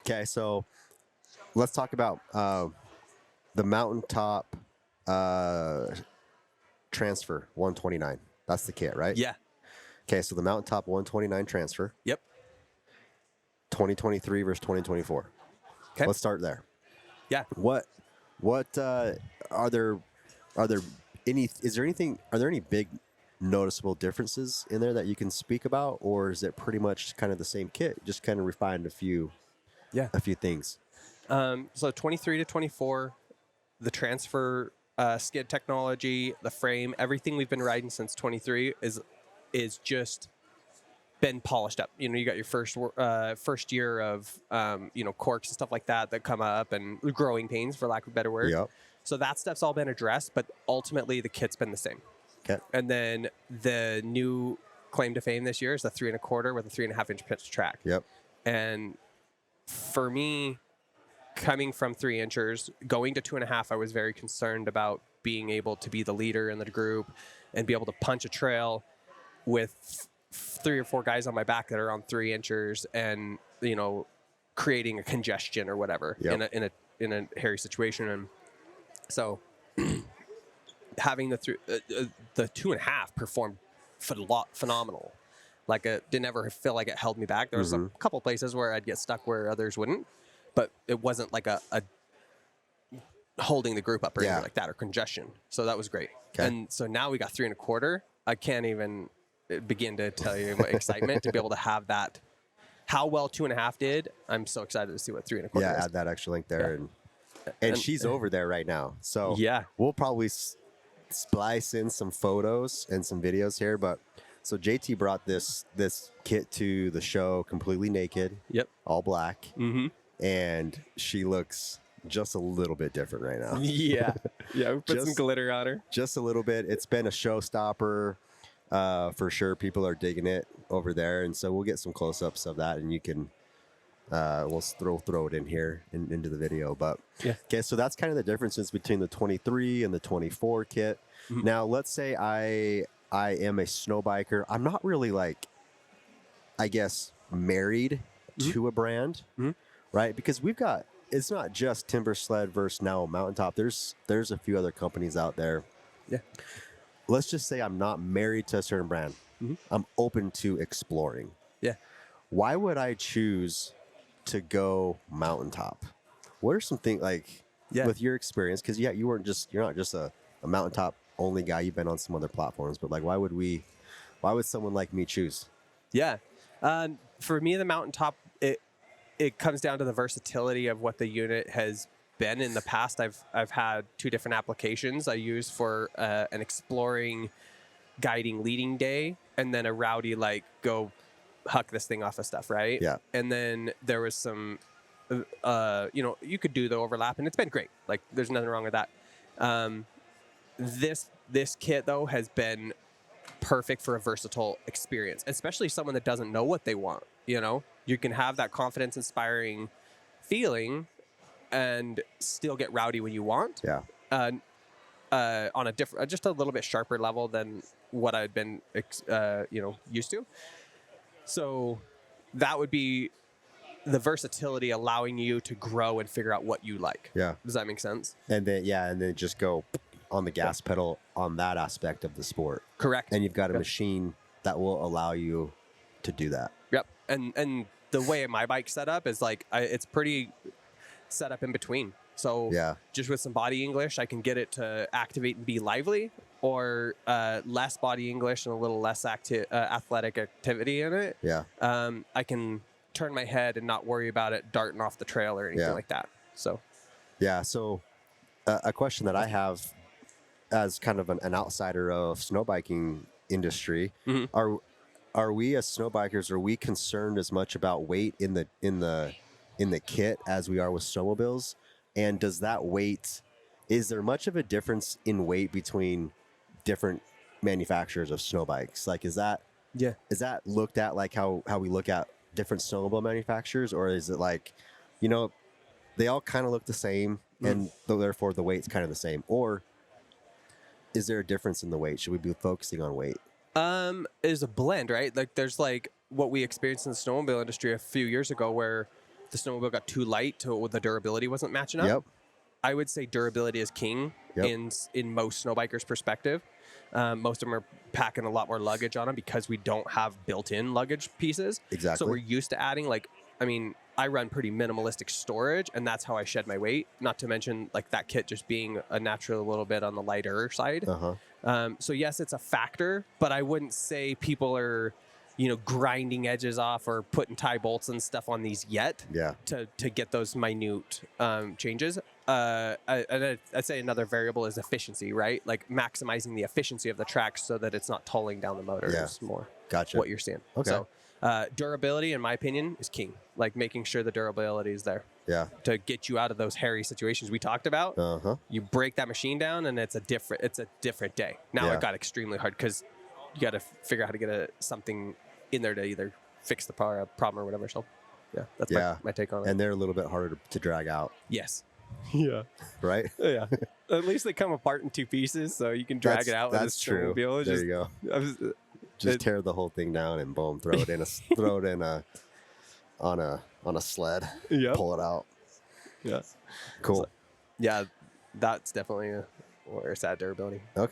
Okay, so let's talk about the Mountaintop Transfer 129. That's the kit, right? Yeah. Okay, so the Mountaintop 129 Transfer. Yep. 2023 versus 2024. Okay. Let's start there. Yeah. What are there any big noticeable differences in there that you can speak about, or is it pretty much kind of the same kit, just kind of refined a few things? So 23 to 24, the transfer skid technology, the frame, everything we've been riding since 23 is just been polished up. You got your first year of corks and stuff like that come up, and growing pains, for lack of a better word. Yep. So that stuff's all been addressed, but ultimately the kit's been the same. Okay. And then the new claim to fame this year is the 3 1/4 with a 3.5 inch pitch track. Yep. And for me, coming from 3 inchers, going to 2.5, I was very concerned about being able to be the leader in the group and be able to punch a trail with 3 or 4 guys on my back that are on 3 inchers and, creating a congestion or whatever. Yep. in a hairy situation. And so having the 2.5 performed phenomenal. Like, it didn't ever feel like it held me back. There was a couple places where I'd get stuck where others wouldn't, but it wasn't like a holding the group up or anything like that, or congestion. So that was great. Okay. And so now we got 3 1/4. I can't even begin to tell you my excitement to be able to have that. How well 2.5 did, I'm so excited to see what 3 1/4 is. Yeah, add that extra link there. Yeah. And she's over there right now. So yeah, we'll probably splice in some photos and some videos here. But so JT brought this kit to the show completely naked. Yep. All black. Mm-hmm. And she looks just a little bit different right now. Yeah. Yeah, we put some glitter on her. Just a little bit. It's been a showstopper for sure. People are digging it over there. And so we'll get some close-ups of that, and you can we'll throw it in here into the video. But yeah. Okay, so that's kind of the differences between the 23 and the 24 kit. Mm-hmm. Now, let's say I am a snow biker. I'm not really married to a brand, right? Because it's not just Timber Sled versus now Mountaintop. There's a few other companies out there. Yeah. Let's just say I'm not married to a certain brand. Mm-hmm. I'm open to exploring. Yeah. Why would I choose to go Mountaintop? What are some things with your experience? Because you're not just a Mountaintop only guy. You've been on some other platforms, but why would someone like me choose? Yeah. For me, the Mountaintop, it comes down to the versatility of what the unit has been in the past. I've had 2 different applications I used for an exploring, guiding, leading day, and then a rowdy go huck this thing off of stuff, right? Yeah. And then there was some, you could do the overlap, and it's been great. There's nothing wrong with that. This kit though has been perfect for a versatile experience, especially someone that doesn't know what they want. You can have that confidence inspiring feeling and still get rowdy when you want. Yeah. On a different, just a little bit sharper level than what I'd been, used to. So that would be the versatility, allowing you to grow and figure out what you like. Yeah. Does that make sense? And then just go on the gas pedal on that aspect of the sport. Correct. And you've got a machine that will allow you to do that. Yep. And the way my bike's set up is it's pretty set up in between. So just with some body English, I can get it to activate and be lively, or less body English and a little less athletic activity in it. Yeah. I can turn my head and not worry about it darting off the trail or anything like that. So. Yeah. So a question that I have as kind of an outsider of snowbiking industry, are we as snowbikers, are we concerned as much about weight in the kit as we are with snowmobiles? And does that weight, is there much of a difference in weight between different manufacturers of snow bikes? Is that looked at how we look at different snowmobile manufacturers, or is it they all kind of look the same and therefore the weight's kind of the same? Or is there a difference in the weight? Should we be focusing on weight? Is a blend, right? There's what we experienced in the snowmobile industry a few years ago, where the snowmobile got too light to the durability wasn't matching up. Yep. I would say durability is king in most snowbikers' perspective. Most of them are packing a lot more luggage on them because we don't have built-in luggage pieces. Exactly. So we're used to adding I run pretty minimalistic storage, and that's how I shed my weight. Not to mention like that kit just being a natural little bit on the lighter side. So yes, it's a factor, but I wouldn't say people are, grinding edges off or putting tie bolts and stuff on these yet. Yeah. To get those minute changes. I'd say another variable is efficiency, right? Like maximizing the efficiency of the track so that it's not tolling down the motor is more Gotcha. what you're seeing. Okay. So durability, in my opinion, is king. Like making sure the durability is there. Yeah. To get you out of those hairy situations we talked about. You break that machine down and it's a different day. Now it got extremely hard because you got to figure out how to get something in there to either fix the problem or whatever. So yeah, that's my take on it. And they're a little bit harder to drag out. Yes. Yeah. Right? Yeah. At least they come apart in two pieces, so you can drag it out. That's true. There you go. Just tear the whole thing down and boom, throw it in on a sled. Yep. Pull it out. Yeah. Cool. So, yeah, that's definitely where it's at, durability. Okay.